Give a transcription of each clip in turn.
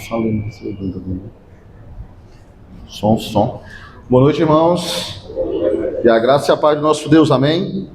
falando som. Boa noite, irmãos. E a graça e a paz do nosso Deus, amém?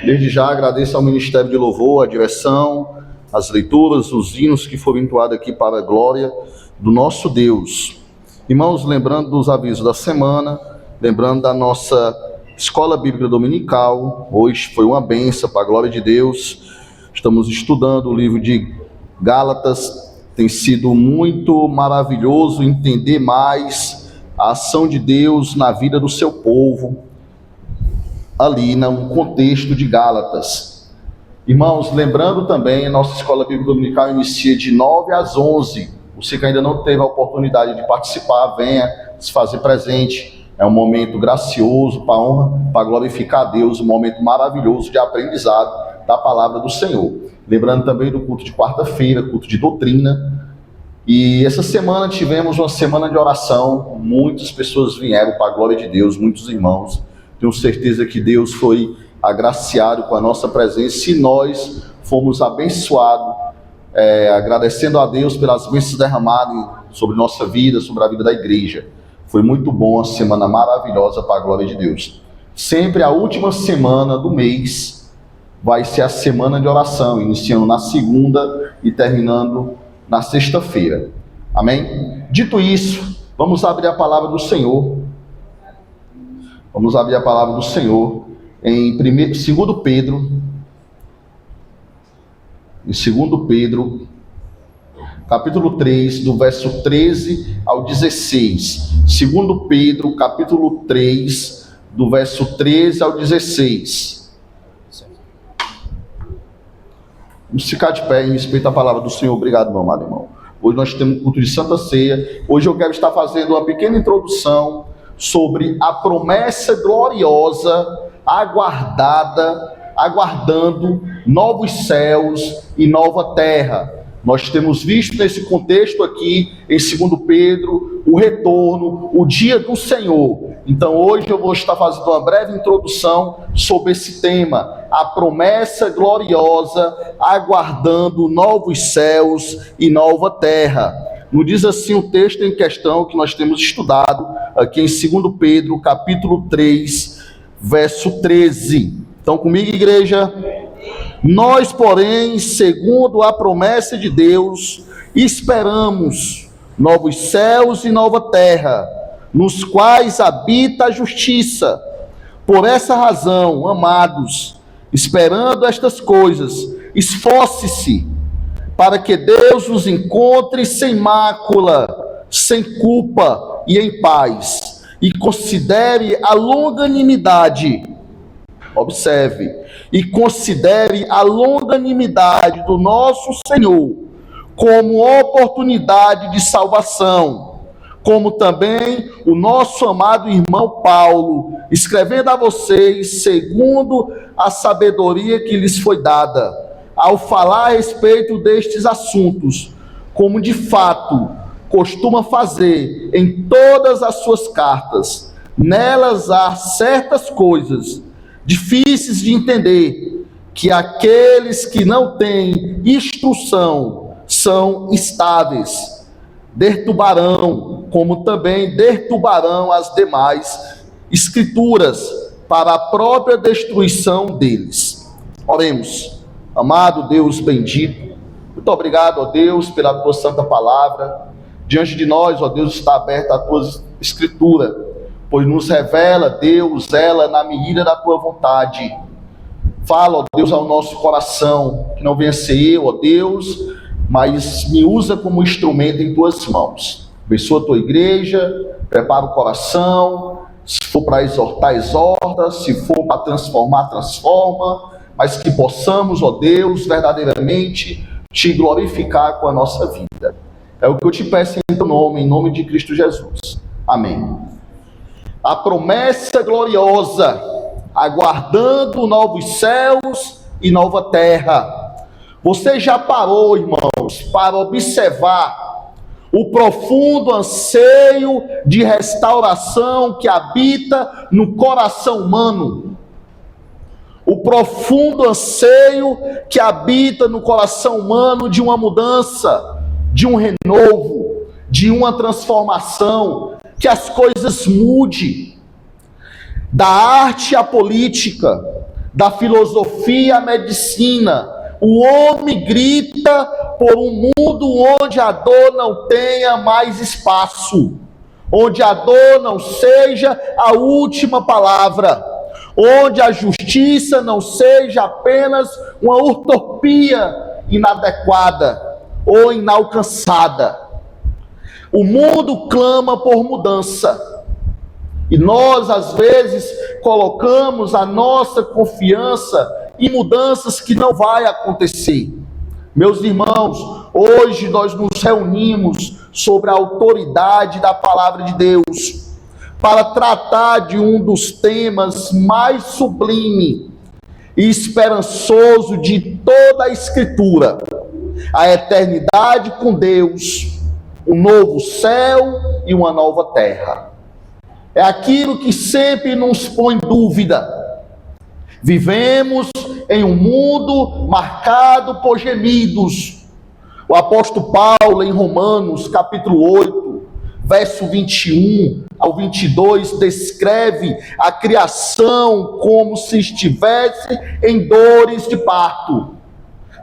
Desde já agradeço ao Ministério de Louvor, a direção, as leituras, os hinos que foram entoados aqui para a glória do nosso Deus. Irmãos, lembrando dos avisos da semana, lembrando da nossa Escola Bíblica Dominical, hoje foi uma bênção para a glória de Deus. Estamos estudando o livro de Gálatas, tem sido muito maravilhoso entender mais a ação de Deus na vida do seu povo, ali no contexto de Gálatas. Irmãos, lembrando também, a nossa Escola Bíblica Dominical inicia de 9 às 11. Você que ainda não teve a oportunidade de participar, venha se fazer presente. É um momento gracioso, para honra, para glorificar a Deus, um momento maravilhoso de aprendizado da palavra do Senhor. Lembrando também do culto de quarta-feira, culto de doutrina. E essa semana tivemos uma semana de oração, muitas pessoas vieram para a glória de Deus, muitos irmãos. Tenho certeza que Deus foi agraciado com a nossa presença e nós fomos abençoados, agradecendo a Deus pelas bênçãos derramadas sobre nossa vida, sobre a vida da igreja. Foi muito bom, uma semana maravilhosa para a glória de Deus. Sempre a última semana do mês vai ser a semana de oração, iniciando na segunda e terminando na sexta-feira. Amém? Dito isso, vamos abrir a palavra do Senhor. Vamos abrir a palavra do Senhor em 2 Pedro. Em 2 Pedro, capítulo 3, do verso 13 ao 16. 2 Pedro, capítulo 3, do verso 13 ao 16. Vamos ficar de pé em respeito à palavra do Senhor. Obrigado, meu amado irmão. Hoje nós temos um culto de Santa Ceia. Hoje eu quero estar fazendo uma pequena introdução sobre a promessa gloriosa, aguardando novos céus e nova terra. Nós temos visto nesse contexto aqui, em 2 Pedro, o retorno, o dia do Senhor. Então hoje eu vou estar fazendo uma breve introdução sobre esse tema, a promessa gloriosa, aguardando novos céus e nova terra. Nos diz assim o texto em questão que nós temos estudado, aqui em 2 Pedro, capítulo 3, verso 13. Então comigo, igreja? Nós, porém, segundo a promessa de Deus, esperamos novos céus e nova terra, nos quais habita a justiça. Por essa razão, amados, esperando estas coisas, esforce-se para que Deus os encontre sem mácula, sem culpa e em paz, e considere a longanimidade. Observe, e considere a longanimidade do nosso Senhor como oportunidade de salvação, como também o nosso amado irmão Paulo, escrevendo a vocês segundo a sabedoria que lhes foi dada, ao falar a respeito destes assuntos, como de fato costuma fazer em todas as suas cartas. Nelas há certas coisas difíceis de entender, que aqueles que não têm instrução são instáveis, deturbarão, como também deturbarão as demais escrituras, para a própria destruição deles. Oremos. Amado Deus bendito, muito obrigado, ó Deus, pela tua santa palavra. Diante de nós, ó Deus, está aberta a tua escritura, pois nos revela, Deus, ela na medida da tua vontade. Fala, ó Deus, ao nosso coração, que não venha ser eu, ó Deus, mas me usa como instrumento em tuas mãos. Abençoa a tua igreja, prepara o coração, se for para exortar, exorta, se for para transformar, transforma, mas que possamos, ó Deus, verdadeiramente te glorificar com a nossa vida. É o que eu te peço em teu nome, em nome de Cristo Jesus. Amém. A promessa gloriosa, aguardando novos céus e nova terra. Você já parou, irmãos, para observar o profundo anseio de restauração que habita no coração humano? O profundo anseio que habita no coração humano de uma mudança, de um renovo, de uma transformação, que as coisas mudem, da arte à política, da filosofia à medicina. O homem grita por um mundo onde a dor não tenha mais espaço, onde a dor não seja a última palavra, onde a justiça não seja apenas uma utopia inadequada ou inalcançada. O mundo clama por mudança, e nós às vezes colocamos a nossa confiança em mudanças que não vai acontecer. Meus irmãos, hoje nós nos reunimos sobre a autoridade da palavra de Deus para tratar de um dos temas mais sublime e esperançoso de toda a Escritura: a eternidade com Deus, um novo céu e uma nova terra. É aquilo que sempre nos põe em dúvida. Vivemos em um mundo marcado por gemidos. O apóstolo Paulo, em Romanos, capítulo 8, verso 21 ao 22, descreve a criação como se estivesse em dores de parto.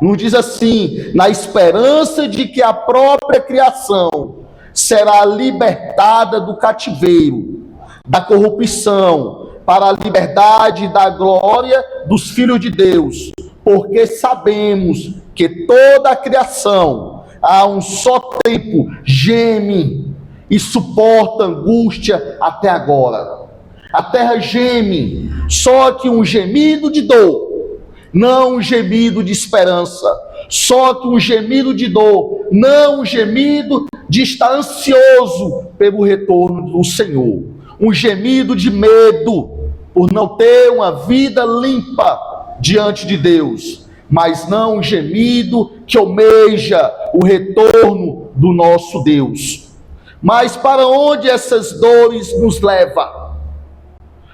Nos diz assim: na esperança de que a própria criação será libertada do cativeiro, da corrupção, para a liberdade da glória dos filhos de Deus, porque sabemos que toda a criação, a um só tempo, geme e suporta angústia até agora. A terra geme, só que um gemido de dor, não um gemido de esperança, só que um gemido de dor, não um gemido de estar ansioso pelo retorno do Senhor. Um gemido de medo por não ter uma vida limpa diante de Deus, mas não um gemido que almeja o retorno do nosso Deus. Mas para onde essas dores nos levam?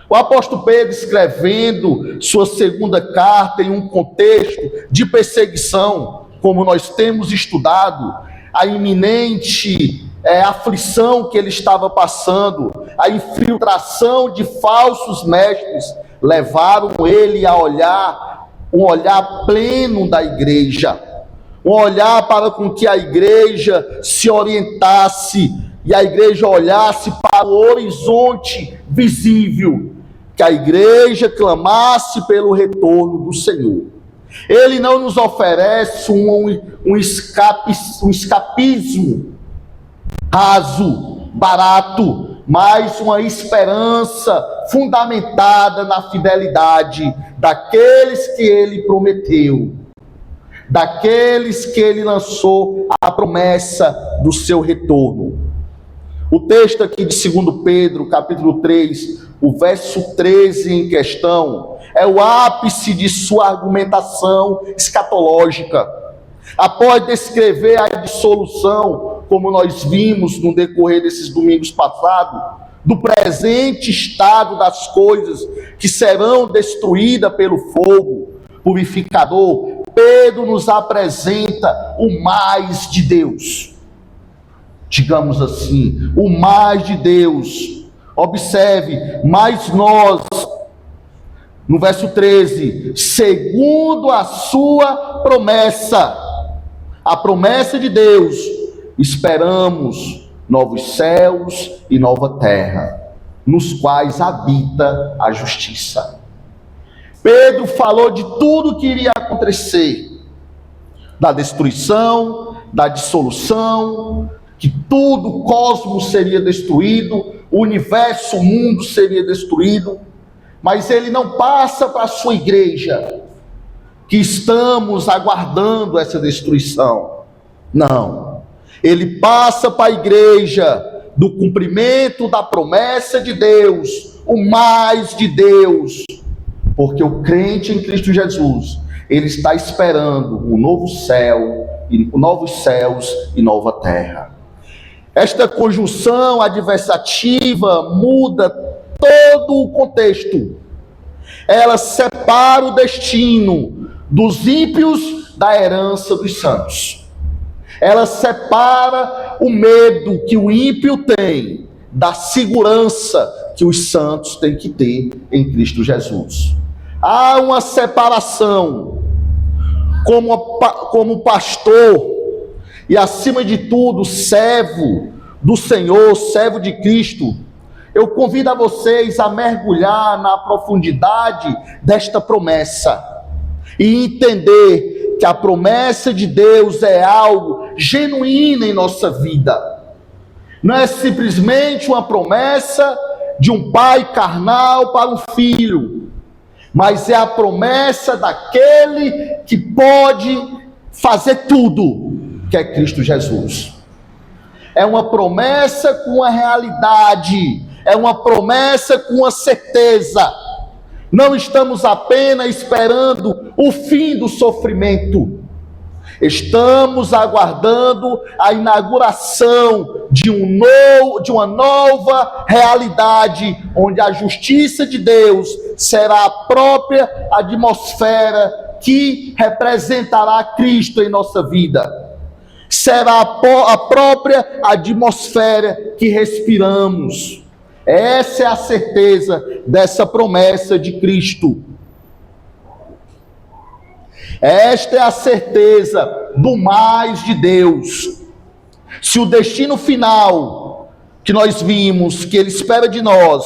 O apóstolo Pedro, escrevendo sua segunda carta em um contexto de perseguição, como nós temos estudado, a iminente aflição que ele estava passando, a infiltração de falsos mestres, levaram ele a olhar, um olhar pleno da igreja, um olhar para com que a igreja se orientasse, e a igreja olhasse para o horizonte visível, que a igreja clamasse pelo retorno do Senhor. Ele não nos oferece um escapismo raso, barato, mas uma esperança fundamentada na fidelidade daqueles que ele prometeu, daqueles que ele lançou a promessa do seu retorno. O texto aqui de 2 Pedro, capítulo 3, o verso 13 em questão, é o ápice de sua argumentação escatológica. Após descrever a dissolução, como nós vimos no decorrer desses domingos passados, do presente estado das coisas que serão destruídas pelo fogo purificador, Pedro nos apresenta o mais de Deus. Digamos assim, o mais de Deus. Observe, mas nós, no verso 13, segundo a sua promessa, a promessa de Deus, esperamos novos céus e nova terra, nos quais habita a justiça. Pedro falou de tudo que iria acontecer, da destruição, da dissolução, que tudo, o cosmos seria destruído, o universo, o mundo seria destruído, mas ele não passa para a sua igreja, que estamos aguardando essa destruição. Não. Ele passa para a igreja do cumprimento da promessa de Deus, o mais de Deus, porque o crente em Cristo Jesus, ele está esperando um novo céu, novos céus e nova terra. Esta conjunção adversativa muda todo o contexto. Ela separa o destino dos ímpios da herança dos santos. Ela separa o medo que o ímpio tem da segurança que os santos têm que ter em Cristo Jesus. Há uma separação. Como pastor e, acima de tudo, servo do Senhor, servo de Cristo, eu convido a vocês a mergulhar na profundidade desta promessa e entender que a promessa de Deus é algo genuíno em nossa vida. Não é simplesmente uma promessa de um pai carnal para um filho, mas é a promessa daquele que pode fazer tudo, que é Cristo Jesus. É uma promessa com a realidade, é uma promessa com a certeza. Não estamos apenas esperando o fim do sofrimento, estamos aguardando a inauguração de uma nova realidade, onde a justiça de Deus será a própria atmosfera que representará Cristo em nossa vida. Será a própria atmosfera que respiramos. Essa é a certeza dessa promessa de Cristo. Esta é a certeza do mais de Deus. Se o destino final que nós vimos, que Ele espera de nós,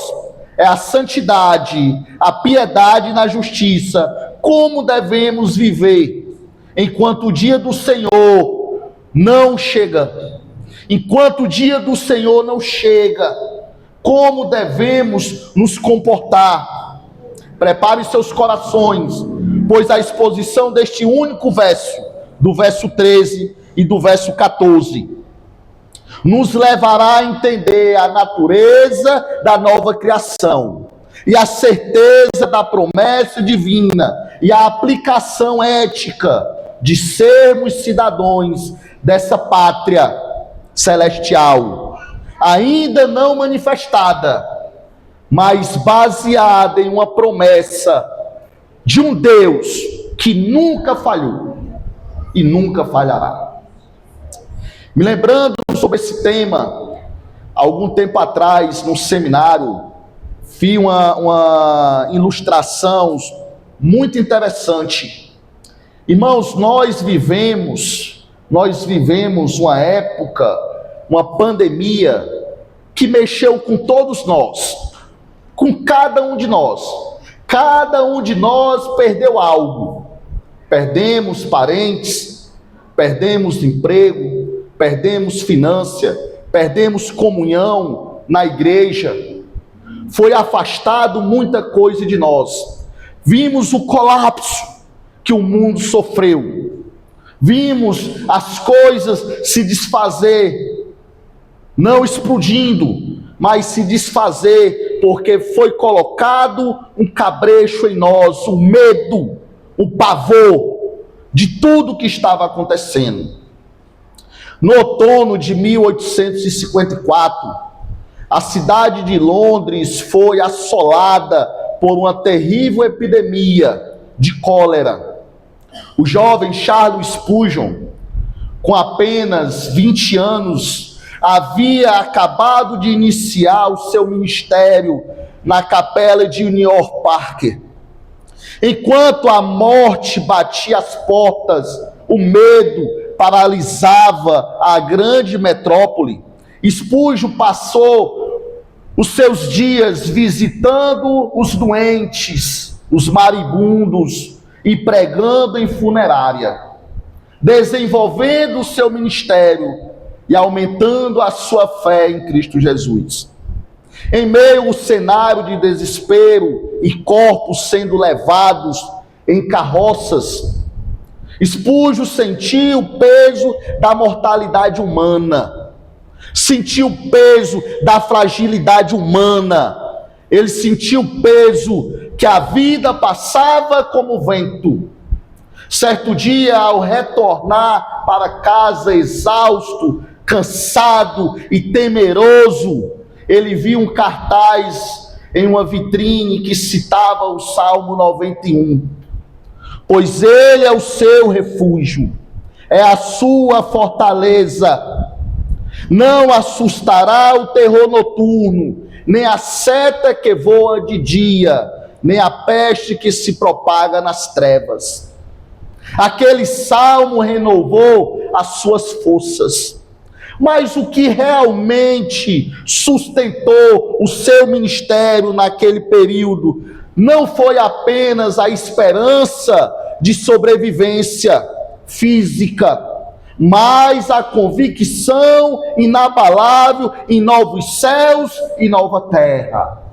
é a santidade, a piedade na justiça, como devemos viver enquanto o dia do Senhor não chega? Enquanto o dia do Senhor não chega, como devemos nos comportar? Prepare seus corações, pois a exposição deste único verso, do verso 13 e do verso 14, nos levará a entender a natureza da nova criação e a certeza da promessa divina e a aplicação ética de sermos cidadãos dessa pátria celestial, ainda não manifestada, mas baseada em uma promessa de um Deus que nunca falhou e nunca falhará. Me lembrando sobre esse tema, algum tempo atrás, no seminário, vi uma ilustração muito interessante. Irmãos, nós vivemos uma época, uma pandemia, que mexeu com todos nós, com cada um de nós. Cada um de nós perdeu algo. Perdemos parentes, perdemos emprego, perdemos finança, perdemos comunhão na igreja. Foi afastado muita coisa de nós. Vimos o colapso que o mundo sofreu. Vimos as coisas se desfazer, não explodindo, mas se desfazer, porque foi colocado um cabresto em nós, o medo, o pavor de tudo que estava acontecendo. No outono de 1854, a cidade de Londres foi assolada por uma terrível epidemia de cólera. O jovem Charles Spurgeon, com apenas 20 anos, havia acabado de iniciar o seu ministério na capela de Union Park. Enquanto a morte batia as portas, o medo paralisava a grande metrópole, Spurgeon passou os seus dias visitando os doentes, os moribundos, e pregando em funerária, desenvolvendo o seu ministério e aumentando a sua fé em Cristo Jesus. Em meio ao cenário de desespero e corpos sendo levados em carroças, Spurgeon sentiu o peso da mortalidade humana, sentiu o peso da fragilidade humana, ele sentiu o peso que a vida passava como vento. Certo dia, ao retornar para casa exausto, cansado e temeroso, ele viu um cartaz em uma vitrine que citava o Salmo 91. Pois Ele é o seu refúgio, é a sua fortaleza. Não assustará o terror noturno, nem a seta que voa de dia, nem a peste que se propaga nas trevas. Aquele salmo renovou as suas forças. Mas o que realmente sustentou o seu ministério naquele período não foi apenas a esperança de sobrevivência física, mas a convicção inabalável em novos céus e nova terra.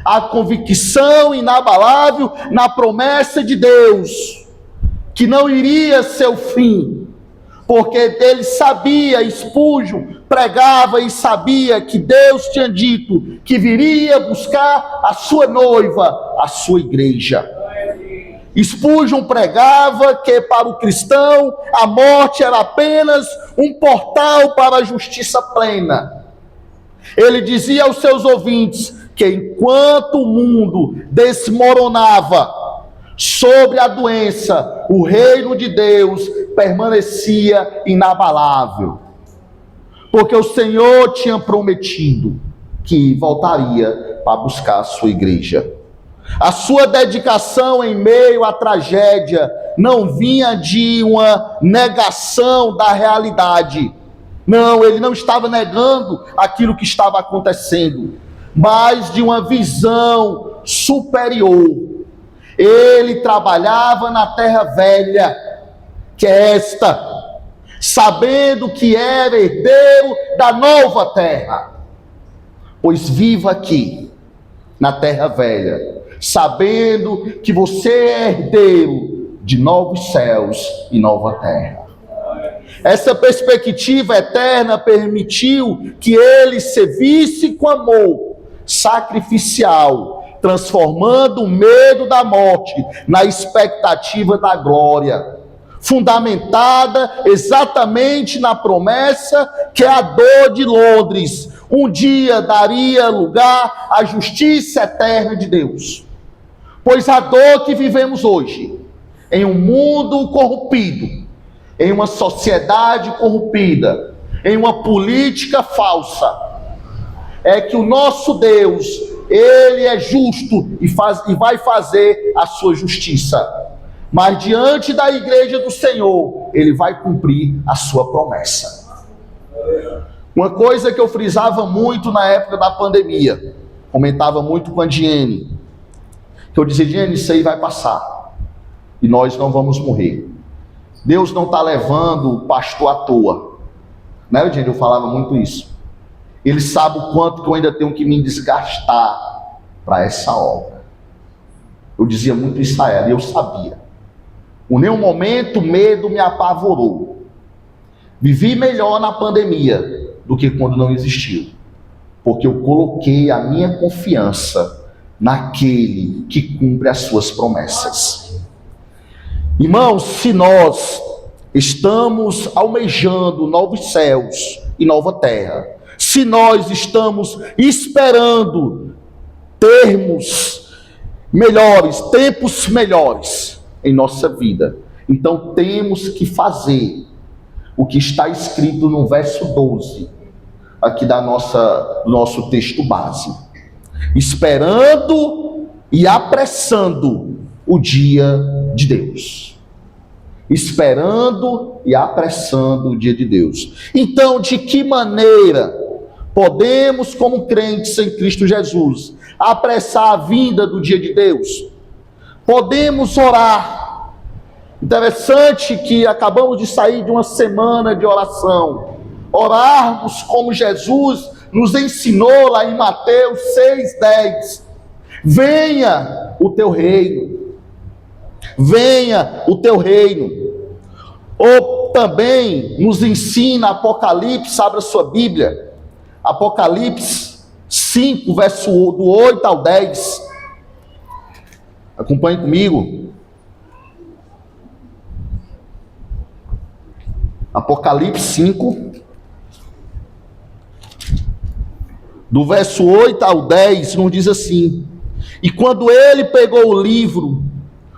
A convicção inabalável na promessa de Deus, que não iria ser o fim, porque ele sabia, Spurgeon pregava e sabia que Deus tinha dito que viria buscar a sua noiva, a sua igreja. Spurgeon pregava que para o cristão a morte era apenas um portal para a justiça plena. Ele dizia aos seus ouvintes que enquanto o mundo desmoronava sobre a doença, o reino de Deus permanecia inabalável, porque o Senhor tinha prometido que voltaria para buscar a sua igreja. A sua dedicação em meio à tragédia não vinha de uma negação da realidade. Não, ele não estava negando aquilo que estava acontecendo, mas de uma visão superior. Ele trabalhava na terra velha, que é esta, sabendo que era herdeiro da nova terra. Pois viva aqui, na terra velha, sabendo que você é herdeiro de novos céus e nova terra. Essa perspectiva eterna permitiu que ele servisse com amor sacrificial, transformando o medo da morte na expectativa da glória, fundamentada exatamente na promessa que a dor de Londres um dia daria lugar à justiça eterna de Deus. Pois a dor que vivemos hoje, em um mundo corrompido, em uma sociedade corrompida, em uma política falsa, é que o nosso Deus, Ele é justo e vai fazer a sua justiça. Mas diante da igreja do Senhor, Ele vai cumprir a sua promessa. Uma coisa que eu frisava muito na época da pandemia, comentava muito com a Diene, que eu dizia: Diene, isso aí vai passar, e nós não vamos morrer. Deus não está levando o pastor à toa, né, Diene? Eu falava muito isso. Ele sabe o quanto que eu ainda tenho que me desgastar para essa obra. Eu dizia muito isso a ela, e eu sabia. Em nenhum momento o medo me apavorou. Vivi melhor na pandemia do que quando não existiu, porque eu coloquei a minha confiança naquele que cumpre as suas promessas. Irmãos, se nós estamos almejando novos céus e nova terra, se nós estamos esperando termos melhores, tempos melhores em nossa vida, então temos que fazer o que está escrito no verso 12 aqui do nosso texto base: esperando e apressando o dia de Deus. Esperando e apressando o dia de Deus. Então, de que maneira podemos, como crentes em Cristo Jesus, apressar a vinda do dia de Deus? Podemos orar. Interessante que acabamos de sair de uma semana de oração. Orarmos como Jesus nos ensinou lá em Mateus 6,10. Venha o teu reino. Venha o teu reino. Ou também nos ensina Apocalipse, abra sua Bíblia, Apocalipse 5, verso do 8 ao 10. Acompanhe comigo. Apocalipse 5, do verso 8 ao 10, nos diz assim: e quando ele pegou o livro,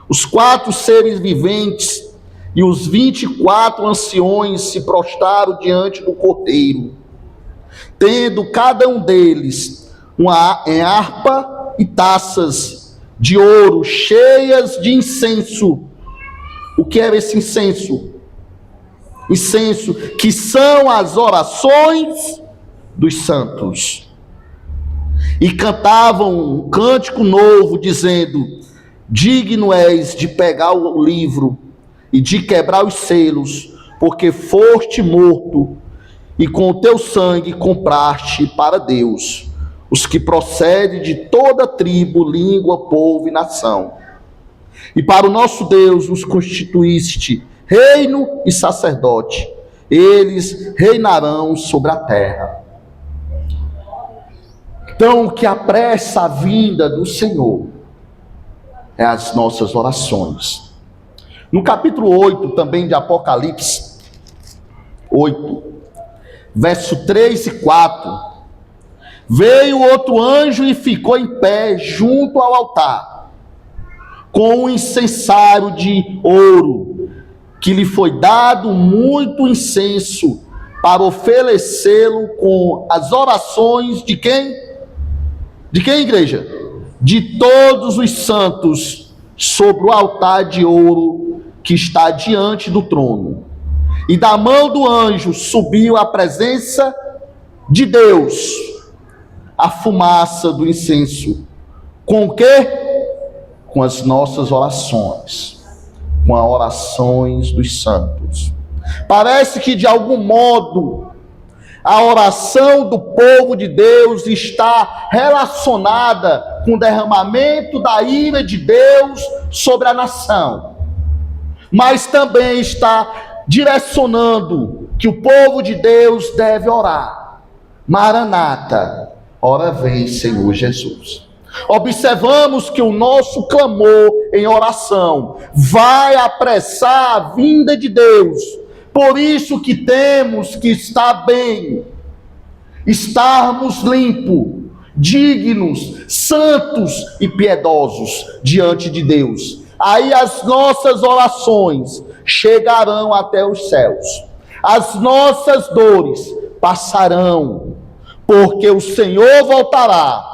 os 4 seres viventes E os 24 anciões se prostraram diante do Cordeiro, tendo cada um deles em harpa e taças de ouro cheias de incenso. O que era esse incenso? Incenso, que são as orações dos santos. E cantavam um cântico novo, dizendo: digno és de pegar o livro e de quebrar os selos, porque foste morto, e com o teu sangue compraste para Deus os que procedem de toda tribo, língua, povo e nação. E para o nosso Deus os constituíste reino e sacerdote. Eles reinarão sobre a terra. Então, o que apressa a vinda do Senhor é as nossas orações. No capítulo 8 também de Apocalipse, 8, verso 3 e 4, veio outro anjo e ficou em pé junto ao altar, com um incensário de ouro, que lhe foi dado muito incenso, para oferecê-lo com as orações de quem? De quem, igreja? De todos os santos, sobre o altar de ouro que está diante do trono. E da mão do anjo subiu à presença de Deus a fumaça do incenso. Com o quê? Com as nossas orações, com as orações dos santos. Parece que de algum modo a oração do povo de Deus está relacionada com o derramamento da ira de Deus sobre a nação, mas também está direcionando que o povo de Deus deve orar: Maranata, ora vem, Senhor Jesus. Observamos que o nosso clamor em oração vai apressar a vinda de Deus. Por isso que temos que estar bem, estarmos limpos, dignos, santos e piedosos diante de Deus. Aí as nossas orações chegarão até os céus. As nossas dores passarão, porque o Senhor voltará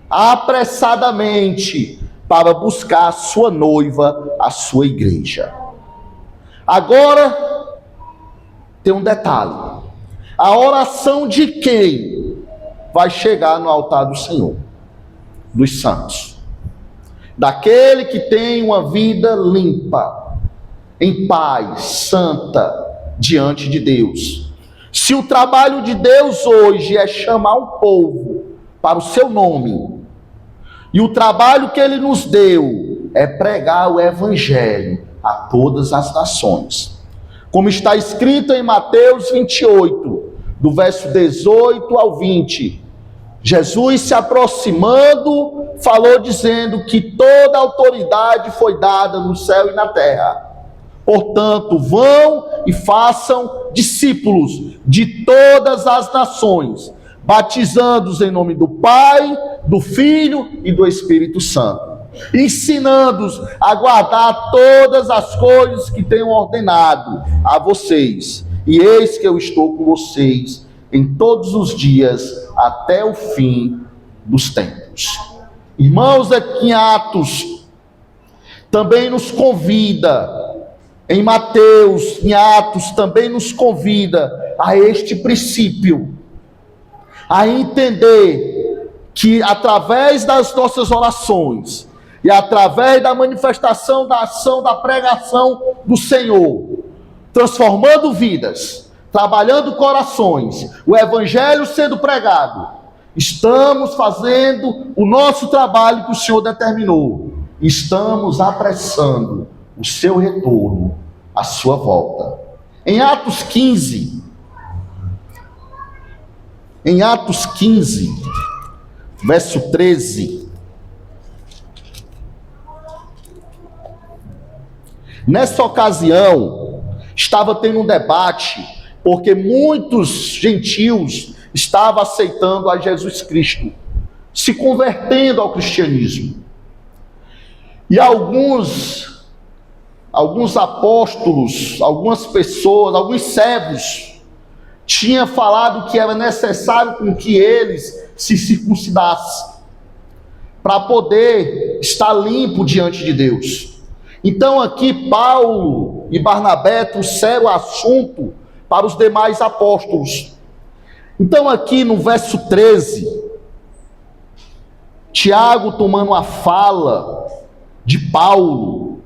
apressadamente para buscar a sua noiva, a sua igreja. Agora, tem um detalhe: a oração de quem vai chegar no altar do Senhor? Dos santos, daquele que tem uma vida limpa, em paz, santa, diante de Deus. Se o trabalho de Deus hoje é chamar um povo para o seu nome, e o trabalho que Ele nos deu é pregar o Evangelho a todas as nações, como está escrito em Mateus 28, do verso 18 ao 20, Jesus, se aproximando, falou dizendo que toda autoridade foi dada no céu e na terra. Portanto, vão e façam discípulos de todas as nações, batizando-os em nome do Pai, do Filho e do Espírito Santo, ensinando-os a guardar todas as coisas que tenho ordenado a vocês. E eis que eu estou com vocês em todos os dias, até o fim dos tempos. Irmãos, aqui em Atos também nos convida, em Mateus, em Atos também nos convida a este princípio, a entender que através das nossas orações e através da manifestação da ação da pregação do Senhor, transformando vidas, trabalhando corações, o Evangelho sendo pregado, estamos fazendo o nosso trabalho que o Senhor determinou. Estamos apressando o seu retorno, a sua volta. Em Atos 15, verso 13, nessa ocasião, estava tendo um debate, porque muitos gentios estavam aceitando a Jesus Cristo, se convertendo ao cristianismo. E alguns alguns apóstolos, algumas pessoas, alguns servos, tinha falado que era necessário com que eles se circuncidassem, para poder estar limpo diante de Deus. Então aqui Paulo e Barnabé trouxeram o assunto para os demais apóstolos. Então aqui no verso 13, Tiago, tomando a fala de Paulo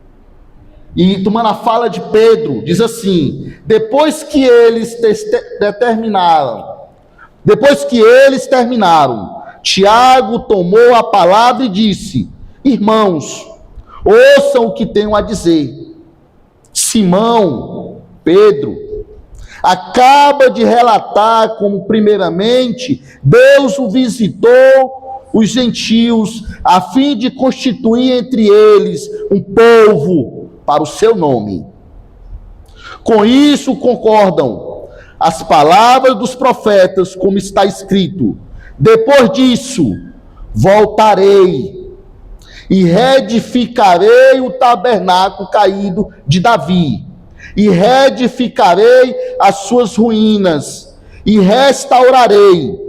e tomando a fala de Pedro, diz assim: depois que eles terminaram, Tiago tomou a palavra e disse: irmãos, ouçam o que tenho a dizer. Simão, Pedro, acaba de relatar como, primeiramente, Deus o visitou os gentios, a fim de constituir entre eles um povo para o seu nome. Com isso concordam as palavras dos profetas, como está escrito: depois disso, voltarei e reedificarei o tabernáculo caído de Davi, e reedificarei as suas ruínas, e restaurarei.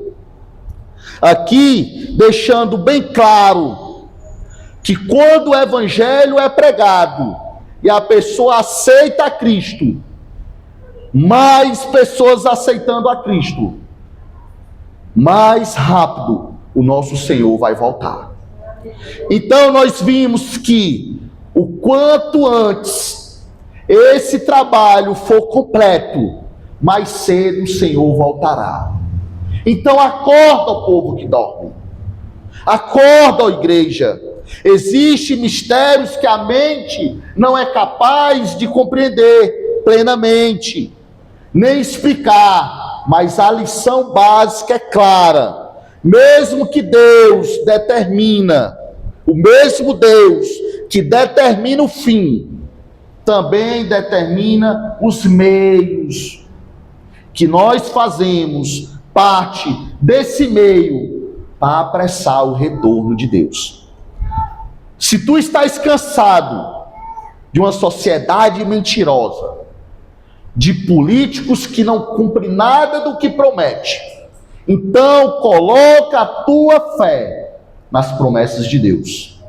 Aqui, deixando bem claro que quando o evangelho é pregado e a pessoa aceita a Cristo, mais pessoas aceitando a Cristo, mais rápido o nosso Senhor vai voltar. Então nós vimos que o quanto antes esse trabalho for completo, mais cedo o Senhor voltará. Então acorda, o povo que dorme. Acorda, ó igreja. Existem mistérios que a mente não é capaz de compreender plenamente, nem explicar, mas a lição básica é clara. Mesmo que Deus determina, o mesmo Deus que determina o fim, também determina os meios que nós fazemos parte desse meio para apressar o retorno de Deus. Se tu estás cansado de uma sociedade mentirosa, de políticos que não cumprem nada do que promete, então coloca a tua fé nas promessas de Deus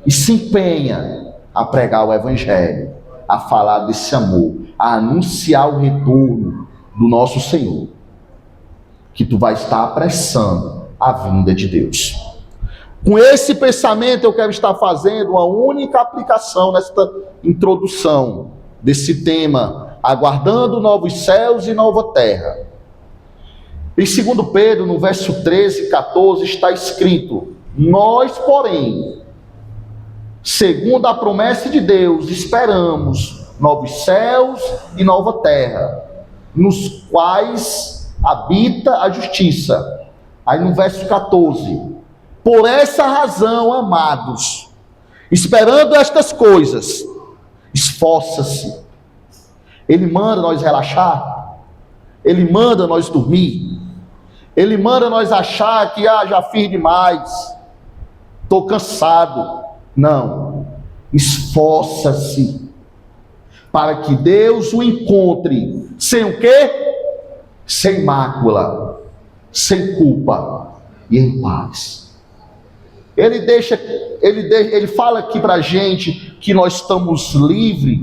e se empenha a pregar o evangelho, a falar desse amor, a anunciar o retorno do nosso Senhor, que tu vai estar apressando a vinda de Deus. Com esse pensamento eu quero estar fazendo uma única aplicação nesta introdução desse tema, aguardando novos céus e nova terra. Em 2 Pedro, no verso 13 e 14, está escrito: nós, porém, segundo a promessa de Deus, esperamos novos céus e nova terra, nos quais habita a justiça. Aí no verso 14: por essa razão, amados, esperando estas coisas, esforça-se. Ele manda nós relaxar, Ele manda nós dormir, Ele manda nós achar que já fiz demais, estou cansado. Não, esforça-se para que Deus o encontre sem o quê? Sem mácula, sem culpa e em paz. Ele fala aqui para a gente que nós estamos livres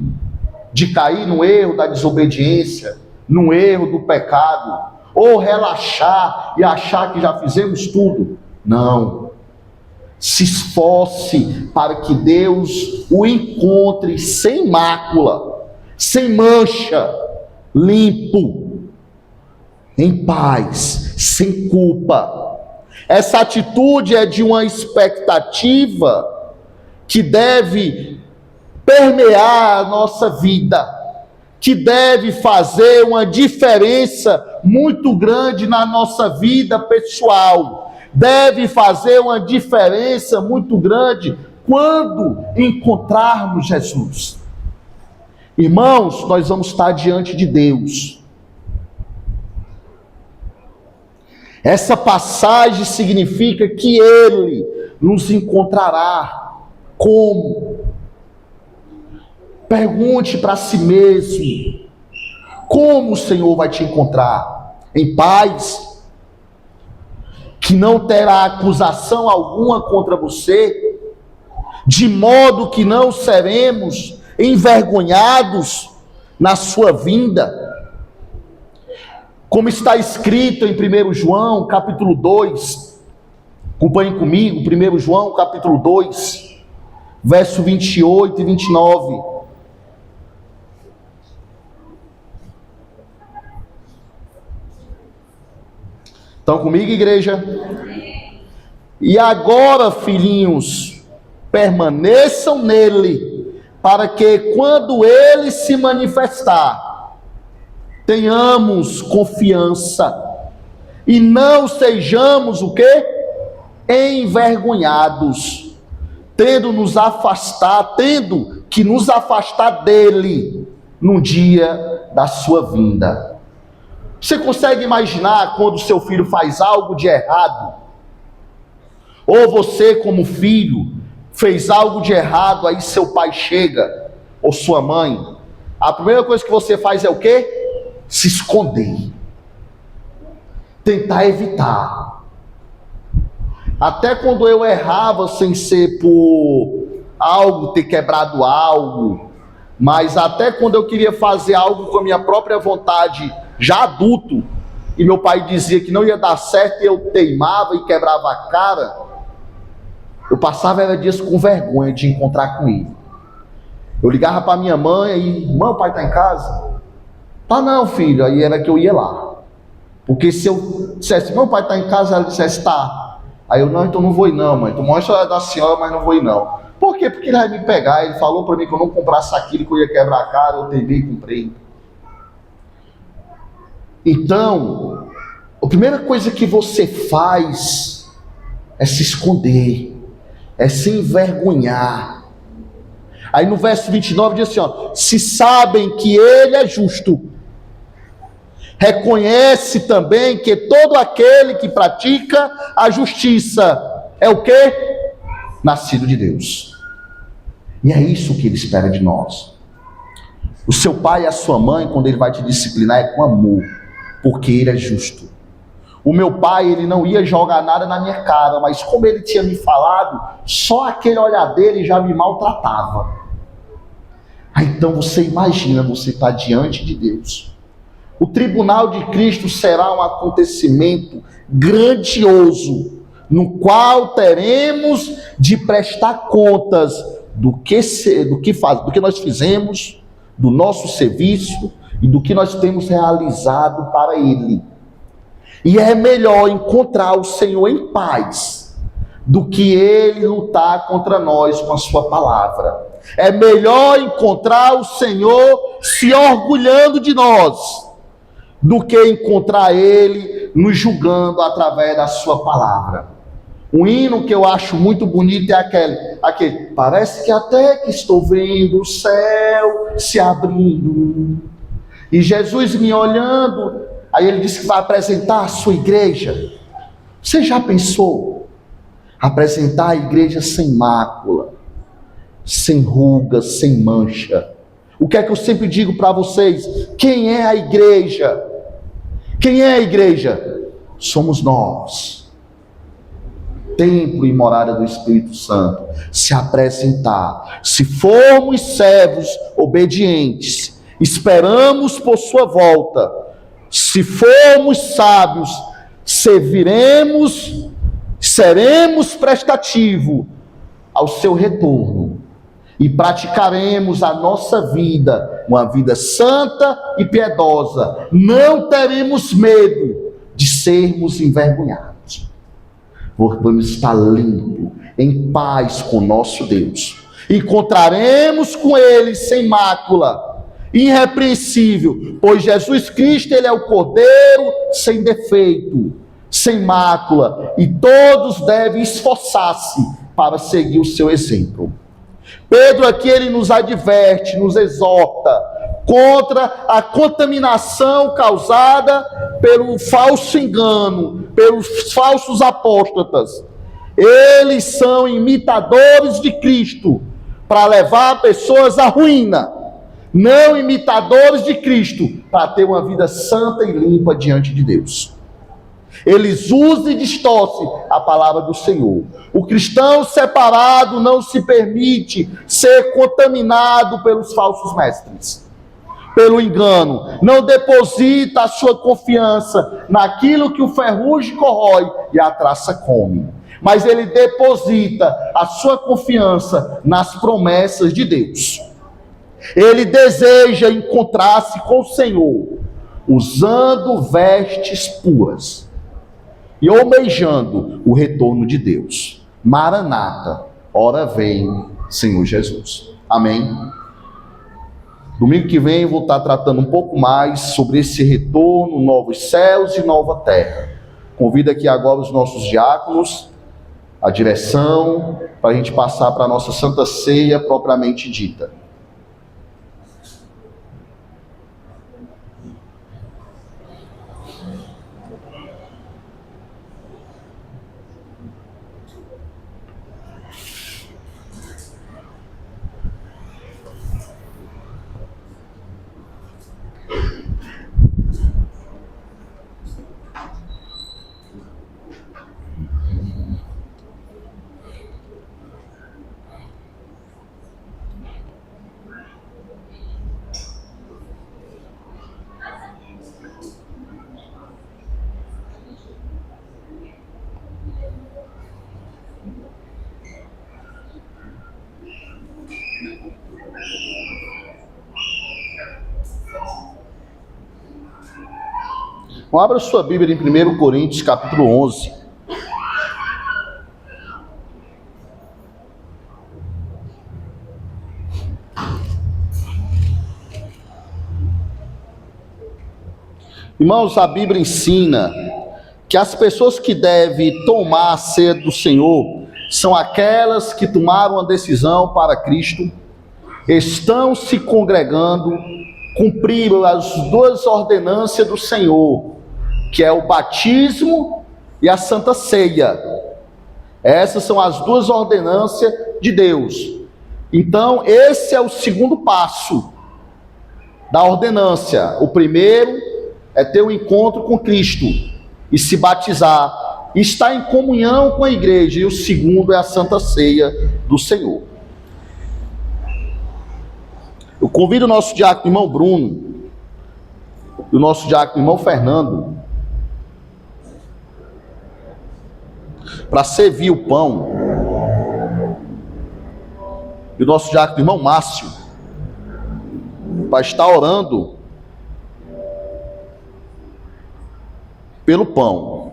de cair no erro da desobediência, no erro do pecado, ou relaxar e achar que já fizemos tudo. Não. Se esforce para que Deus o encontre sem mácula, sem mancha, limpo, em paz, sem culpa. Essa atitude é de uma expectativa que deve permear a nossa vida, que deve fazer uma diferença muito grande na nossa vida pessoal, deve fazer uma diferença muito grande quando encontrarmos Jesus. Irmãos, nós vamos estar diante de Deus. Essa passagem significa que Ele nos encontrará como? Pergunte para si mesmo: como o Senhor vai te encontrar? Em paz, que não terá acusação alguma contra você, de modo que não seremos envergonhados na sua vinda. Como está escrito em 1 João, capítulo 2, acompanhem comigo, 1 João, capítulo 2, verso 28 e 29. Estão comigo, igreja? E agora, filhinhos, permaneçam nele, para que quando ele se manifestar, tenhamos confiança e não sejamos o quê? Envergonhados, tendo que nos afastar dele no dia da sua vinda. Você consegue imaginar quando seu filho faz algo de errado? Ou você, como filho, fez algo de errado, aí seu pai chega, ou sua mãe, a primeira coisa que você faz é o quê? Se esconder, tentar evitar. Até quando eu errava sem ser por algo, ter quebrado algo, mas até quando eu queria fazer algo com a minha própria vontade, já adulto, e meu pai dizia que não ia dar certo, e eu teimava e quebrava a cara, eu passava dias com vergonha de encontrar com ele. Eu ligava para minha mãe e: mãe, o pai está em casa? Tá não, filho. Aí era que eu ia lá, porque se eu dissesse: meu pai está em casa, ela dissesse: tá. Aí eu: não, então não vou ir não, mãe, tu mostra da senhora, mas não vou ir não. Por quê? Porque ele vai me pegar. Ele falou para mim que eu não comprasse aquilo, que eu ia quebrar a cara. Eu teimei e comprei. Então, a primeira coisa que você faz é se esconder, é se envergonhar. Aí no verso 29 diz assim, ó: se sabem que ele é justo, reconhece também que todo aquele que pratica a justiça é o quê? Nascido de Deus. E é isso que ele espera de nós. O seu pai e a sua mãe, quando ele vai te disciplinar, é com amor, porque ele é justo. O meu pai, ele não ia jogar nada na minha cara, mas como ele tinha me falado, só aquele olhar dele já me maltratava. Então você imagina, você está diante de Deus. O tribunal de Cristo será um acontecimento grandioso, no qual teremos de prestar contas do que nós fizemos, do nosso serviço e do que nós temos realizado para Ele. E é melhor encontrar o Senhor em paz do que Ele lutar contra nós com a sua palavra. É melhor encontrar o Senhor se orgulhando de nós do que encontrar Ele nos julgando através da sua palavra. Um hino que eu acho muito bonito é aquele: parece que até que estou vendo o céu se abrindo e Jesus me olhando. Aí ele disse que vai apresentar a sua igreja. Você já pensou? Apresentar a igreja sem mácula, sem rugas, sem mancha. O que é que eu sempre digo para vocês? Quem é a igreja? Quem é a igreja? Somos nós. Templo e morada do Espírito Santo. Se apresentar. Se formos servos obedientes, esperamos por sua volta. Se formos sábios, seremos prestativos ao seu retorno e praticaremos a nossa vida, uma vida santa e piedosa. Não teremos medo de sermos envergonhados. Vamos estar limpo, em paz com nosso Deus. Encontraremos com Ele sem mácula, irrepreensível, pois Jesus Cristo, Ele é o Cordeiro sem defeito, sem mácula, e todos devem esforçar-se para seguir o seu exemplo. Pedro aqui, ele nos adverte, nos exorta contra a contaminação causada pelo falso engano, pelos falsos apóstatas. Eles são imitadores de Cristo para levar pessoas à ruína. não imitadores de Cristo, para ter uma vida santa e limpa diante de Deus. Eles usam e distorcem a palavra do Senhor. O cristão separado não se permite ser contaminado pelos falsos mestres, pelo engano. Não deposita a sua confiança naquilo que o ferrugem corrói e a traça come. Mas ele deposita a sua confiança nas promessas de Deus. Ele deseja encontrar-se com o Senhor, usando vestes puras e almejando o retorno de Deus. Maranata, ora vem, Senhor Jesus. Amém? Domingo que vem eu vou estar tratando um pouco mais sobre esse retorno, novos céus e nova terra. Convido aqui agora os nossos diáconos, a direção, para a gente passar para a nossa Santa Ceia propriamente dita. Abra sua Bíblia em 1 Coríntios, capítulo 11. Irmãos, a Bíblia ensina que as pessoas que devem tomar a ceia do Senhor são aquelas que tomaram a decisão para Cristo, estão se congregando, cumpriram as duas ordenâncias do Senhor, que é o batismo e a Santa Ceia. Essas são as duas ordenâncias de Deus. Então, esse é o segundo passo da ordenância. O primeiro é ter um encontro com Cristo e se batizar, e estar em comunhão com a igreja. E o segundo é a Santa Ceia do Senhor. Eu convido o nosso diácono irmão Bruno e o nosso diácono irmão Fernando para servir o pão, e o nosso diácono irmão Márcio para estar orando pelo pão.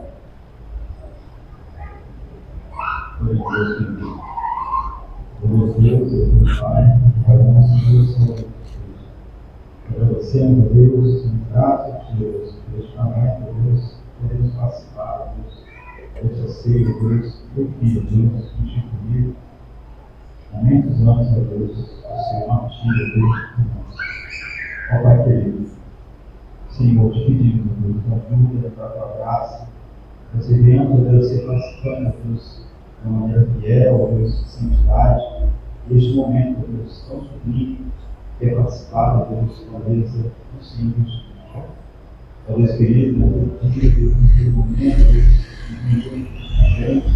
Agradecendo a Deus, em graça de Deus, neste momento, Deus, podemos participar, Deus, dessa ceia, Deus, teu filho, Deus, instituir há muitos anos, ó Deus, o Senhor martírio, Deus, por nós. Ó Pai querido, Senhor, te pedimos, Deus, ajuda para a tua graça, nós iremos, ó Deus, ser participando, ó Deus, de uma maneira fiel, ó Deus, de santidade, neste momento, ó Deus, tão sublime, que é participar, ó Deus, com a beleza dos símbolos. Ó Deus querido, no dia, Deus, naquele momento, Deus, a gente,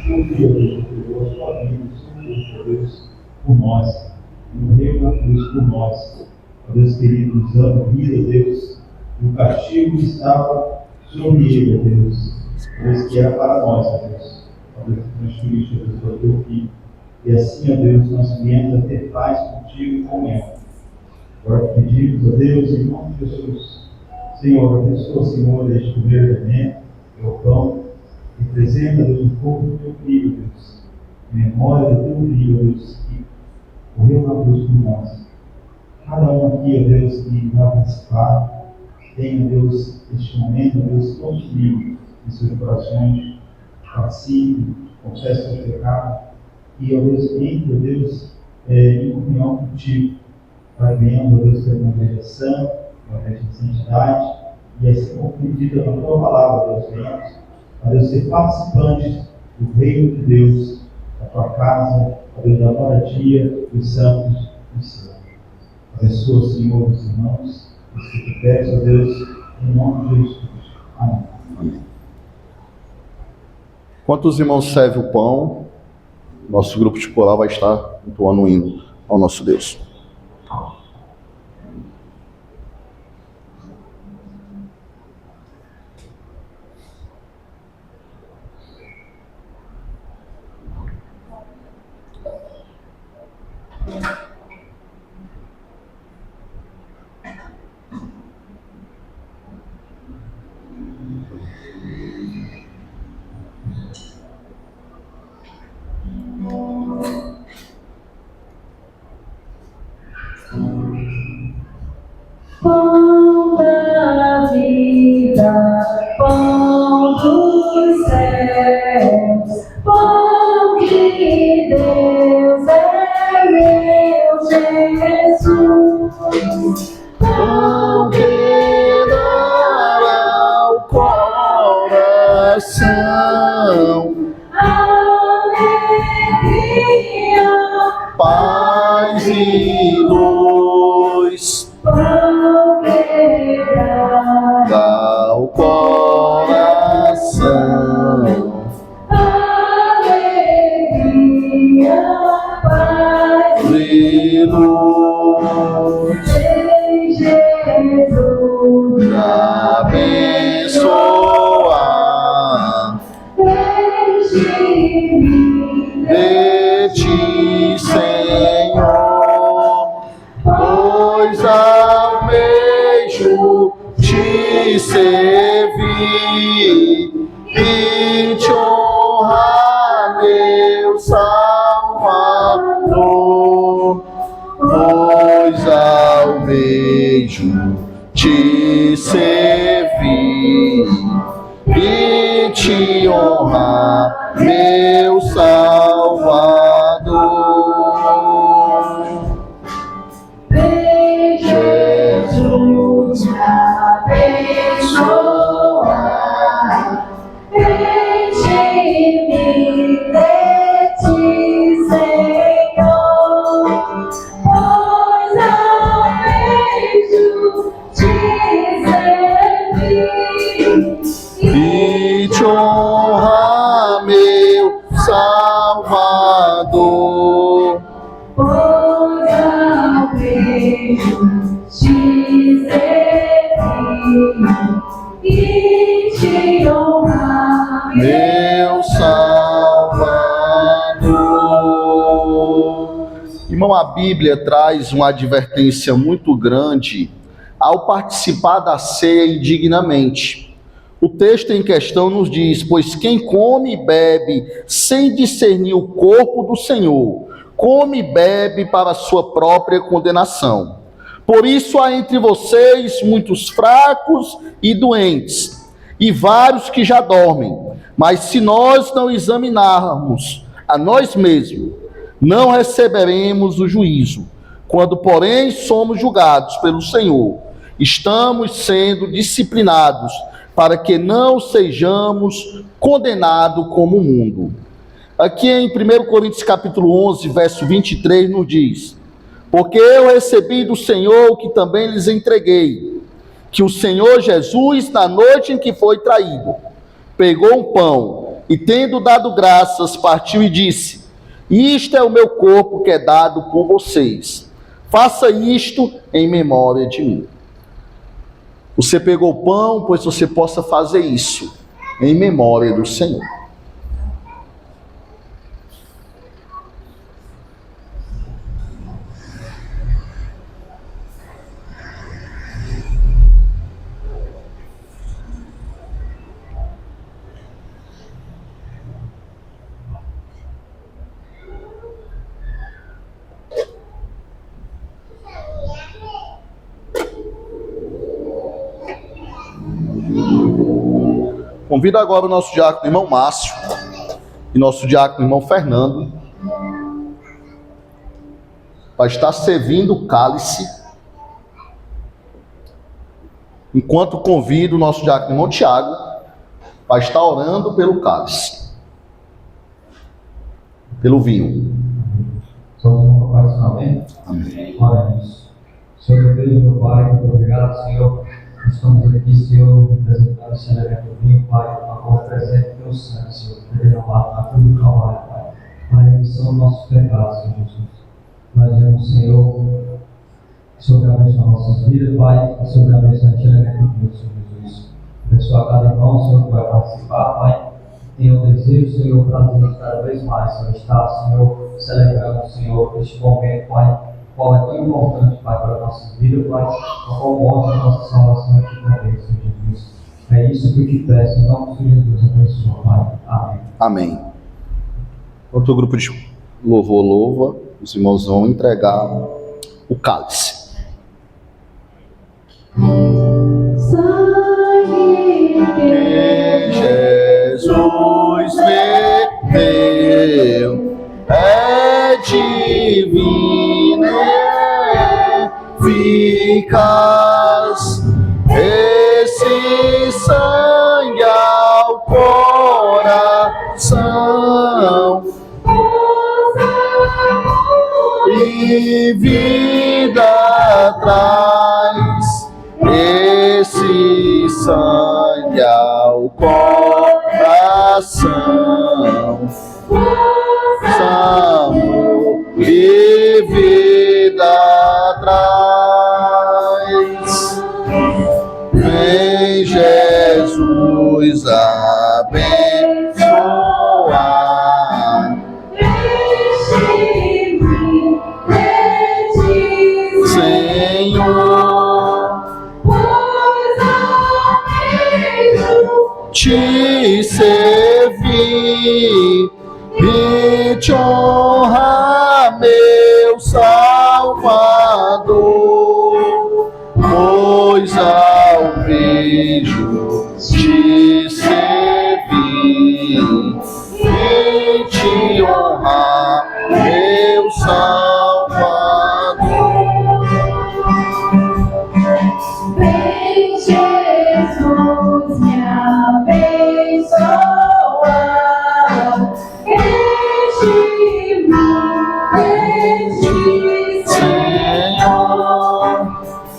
um dia, Deus, entregou a sua vida, ó Deus, por nós, morreu na cruz por nós. Ó Deus querido, nos dando vida, Deus, e o castigo estava sobre ele, ó Deus, Deus que era para nós, ó Deus. Ó Deus, que transferiste, ó Deus, para o teu filho. E assim, ó Deus, nós viemos a ter paz contigo e com ele. Agora pedimos a Deus, em nome de Jesus, Senhor, abençoa, Senhor, este primeiro elemento, que é o pão, e apresenta, Deus, o corpo do teu filho, Deus, em memória do teu filho, Deus, que morreu na cruz por nós. Cada um aqui, ó Deus, que vai participar, tenha, Deus, este momento, Deus, tão sublime em seus corações, participe, confesse o seu pecado, e, ó Deus, entre, ó Deus, em comunhão contigo, para ganhando, ó Deus, ter uma igreja santa, uma igreja de santidade, e assim como pedida na tua palavra, Deus, venhamos, ó Deus, ser participantes do reino de Deus, da tua casa, ó Deus, da moradia dos santos do céu. Abençoa, Senhor, os irmãos, os que te peço, ó Deus, em nome de Jesus Cristo. Amém. Amém. Enquanto os irmãos servem o pão, nosso grupo de coral vai estar entoando o hino ao nosso Deus. Pão da vida, pão dos céus, pão de Deus é meu Jesus. Pão que dá ao coração Alegria, paz e luz, pão que dá ao coração alegria, paz e luz, em Jesus. abençoar Deixe-me de ti, Senhor, pois almejo te servir e te honrar, meu Salvador, pois almejo te servir e te honrar, meu Salvador. Jesus me abençoar, deixe-me de ti, Senhor, pois almejo te servir E te honrar, meu Salvador. pois almejo te servir e te honrar, Meu Salvador. Irmão, a Bíblia traz uma advertência muito grande ao participar da ceia indignamente. O texto em questão nos diz: pois quem come e bebe sem discernir o corpo do Senhor, come e bebe para a sua própria condenação. Por isso há entre vocês muitos fracos e doentes, e vários que já dormem. Mas se nós não examinarmos a nós mesmos, não receberemos o juízo. Quando, porém, somos julgados pelo Senhor, estamos sendo disciplinados para que não sejamos condenados como o mundo. Aqui em 1 Coríntios capítulo 11, verso 23, nos diz: porque eu recebi do Senhor o que também lhes entreguei, que o Senhor Jesus, na noite em que foi traído, pegou um pão e, tendo dado graças, partiu e disse: isto é o meu corpo que é dado por vocês. Faça isto em memória de mim. Você pegou o pão, pois você possa fazer isso em memória do Senhor. Convido agora o nosso diácono irmão Márcio e nosso diácono irmão Fernando para estar servindo o cálice, enquanto convido o nosso diácono irmão Tiago para estar orando pelo cálice, pelo vinho. Todo mundo faz amém? Amém. Oremos. Senhor Deus, meu Pai, muito obrigado, Senhor. Nós estamos aqui, Senhor, apresentando esse elemento do vinho, Pai, a favor presente do teu sangue, Senhor, que derramado na cruz do Calvário, Pai, para a remissão dos nossos pecados, Senhor Jesus. Nós vemos, Senhor, sobre a bênção das nossas vidas, Pai, sobre a bênção deste elemento do vinho, Senhor Jesus. Abençoa cada irmão, Senhor, que vai participar, Pai. Tenha o desejo, Senhor, o prazer de cada vez mais, Senhor, estar, Senhor, celebrando, Senhor, este momento, Pai, qual é tão importante, Pai, para a nossa vida, Pai, a qual mostra a nossa salvação aqui também, Senhor Jesus. É isso que eu te peço, em nome de Jesus, abençoa, Pai. Amém. Amém. Outro grupo de louvor louva, os irmãos vão entregar o cálice. Que Jesus bebeu é divino, eficaz, esse sangue ao coração e vida traz, esse sangue ao coração, amor e vida traz. Vem Jesus abençoar, Senhor, te servir e te honrar, meu Salvador, pois ao beijo te servir e te honrar, meu Salvador. Vem Jesus me abençoar, enche-me, Senhor,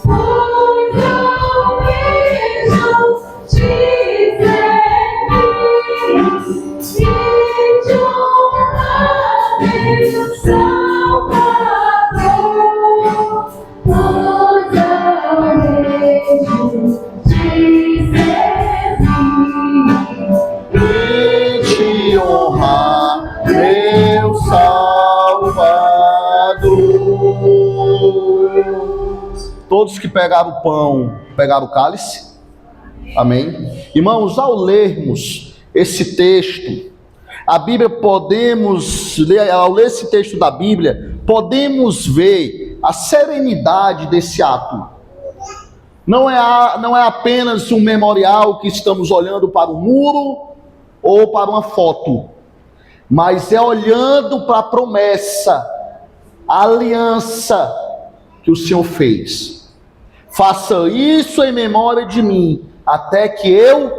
pois ao beijo te servir e te honrar, meu Salvador, pois ao beijo te servir e te honrar, meu Salvador. Todos que pegaram o pão, pegaram o cálice? Amém? Irmãos, ao lermos esse texto, a Bíblia podemos ler, ao ler esse texto da Bíblia, podemos ver a serenidade desse ato. Não é apenas um memorial que estamos olhando para o muro ou para uma foto, mas é olhando para a promessa, a aliança que o Senhor fez. Faça isso em memória de mim, até que eu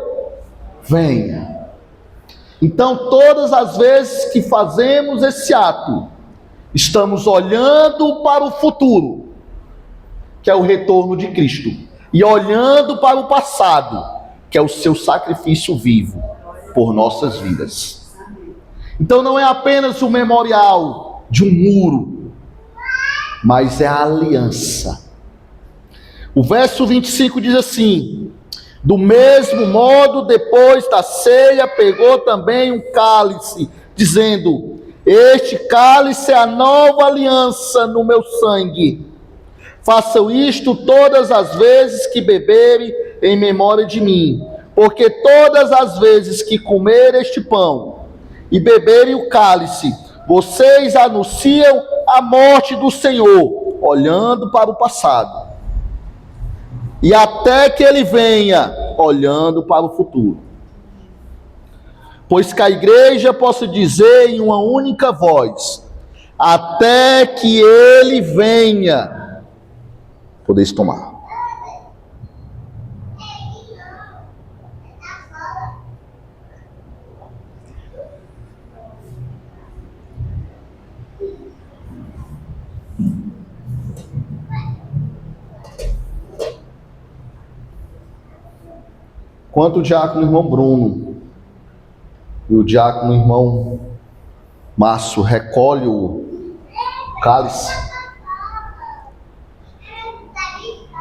venha. Então, todas as vezes que fazemos esse ato, estamos olhando para o futuro, que é o retorno de Cristo, e olhando para o passado, que é o seu sacrifício vivo por nossas vidas. Então não é apenas o memorial de um muro, mas é a aliança. O verso 25 diz assim: do mesmo modo, depois da ceia, pegou também um cálice, dizendo: este cálice é a nova aliança no meu sangue. Façam isto todas as vezes que beberem em memória de mim, porque todas as vezes que comerem este pão e beberem o cálice, vocês anunciam a morte do Senhor, olhando para o passado, e até que ele venha, olhando para o futuro. Pois que a igreja possa dizer em uma única voz: até que ele venha. Podeis tomar. Enquanto o diácono irmão Bruno e o diácono irmão Márcio recolhe o cálice,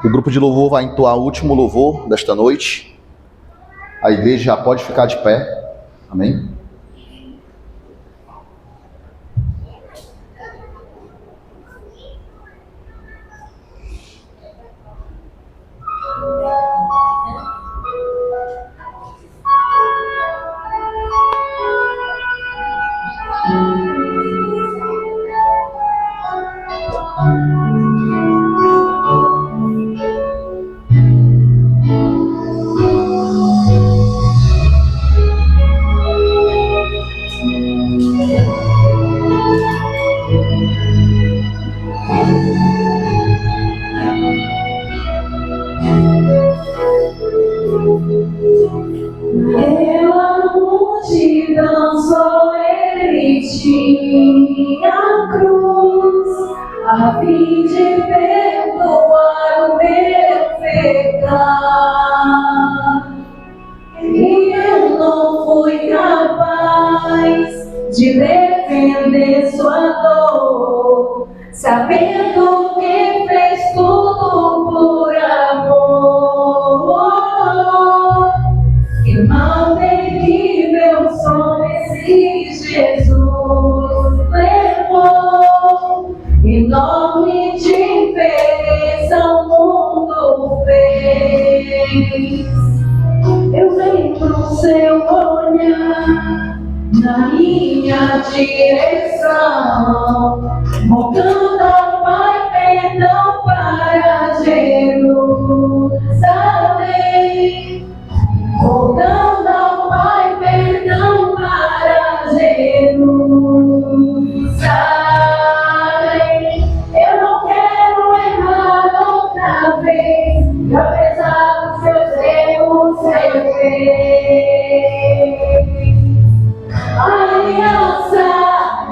o grupo de louvor vai entoar o último louvor desta noite. A igreja já pode ficar de pé. Amém? Pela multidão só ele tinha a cruz, a fim de perdoar o meu pecado. E eu não fui capaz de defender sua dor, sabendo que fez tudo por amor. Que mal terrível som esse Jesus levou, enorme diferença o mundo fez. Eu lembro seu olhar na minha direção, rogando ao Pai perdão para Jerusalém. Rogando ao Pai perdão para Jerusalém. Eu não quero errar outra vez, e apesar dos seus erros eu fez. A aliança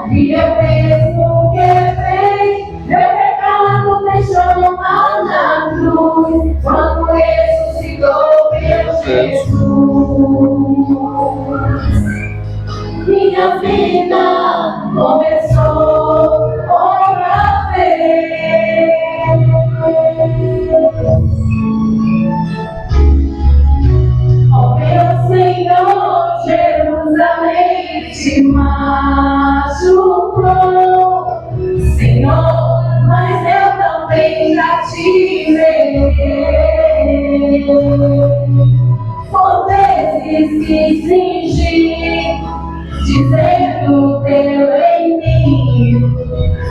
que eu mesmo quebrei, meu pecado deixou lá na cruz, quando ressuscitou meu Jesus. Minha vida começou outra vez. Ó meu Senhor, Jerusalém te machucou, Senhor, mas eu também já te verei. Por vezes quis fingir, dizendo teu em mim,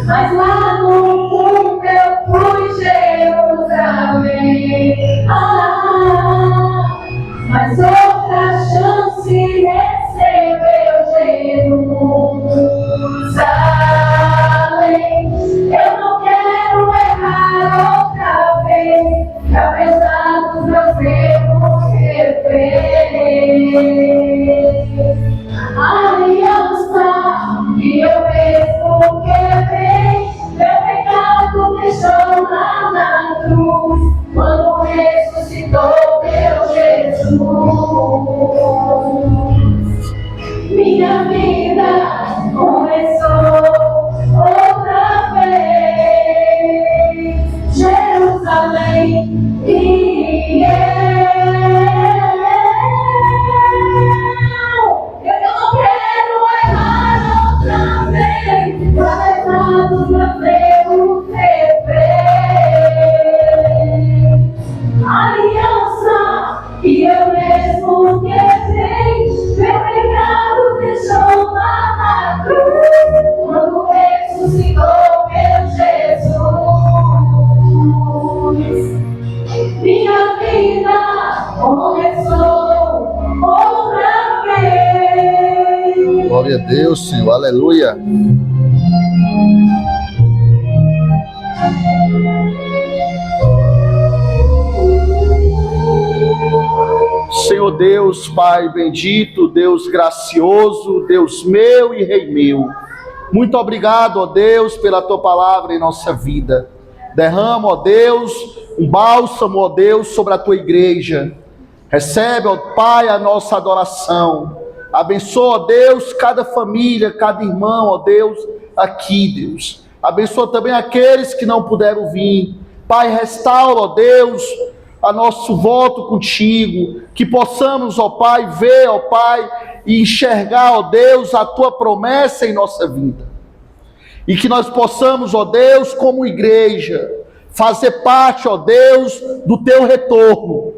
mas lá no fundo eu fui Jerusalém. Mas outra chance recebeu Jerusalém. Eu não quero errar outra vez, apesar dos meus erros refez. A aliança que eu mesmo quebrei, meu pecado deixou lá na cruz, quando ressuscitou meu Jesus. Minha vida começou outra vez. Jerusalém e eu não quero errar outra vez, apesar dos meus erros refez. Aliança que eu mesmo quebrei, meu pecado deixou lá na cruz, quando ressuscitou meu Jesus. Minha vida começou outra vez. Glória a Deus, Senhor. Aleluia. Senhor Deus, Pai bendito, Deus gracioso, Deus meu e Rei meu, muito obrigado, ó Deus, pela Tua palavra em nossa vida. Derrama, ó Deus, um bálsamo, ó Deus, sobre a Tua igreja. Recebe, ó Pai, a nossa adoração. Abençoa, ó Deus, cada família, cada irmão, ó Deus, aqui, Deus. Abençoa também aqueles que não puderam vir. Pai, restaura, ó Deus, a nosso voto contigo. Que possamos, ó Pai, ver, ó Pai, e enxergar, ó Deus, a tua promessa em nossa vida. E que nós possamos, ó Deus, como igreja, fazer parte, ó Deus, do teu retorno.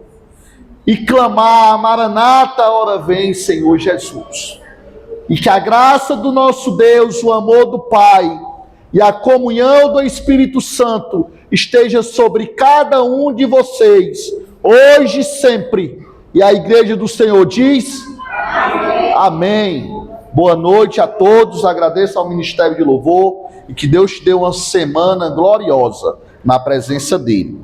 E clamar, Maranata, ora vem, Senhor Jesus. E que a graça do nosso Deus, o amor do Pai e a comunhão do Espírito Santo esteja sobre cada um de vocês, hoje e sempre. E a igreja do Senhor diz: amém. Amém. Boa noite a todos, agradeço ao Ministério de Louvor e que Deus te dê uma semana gloriosa na presença dele.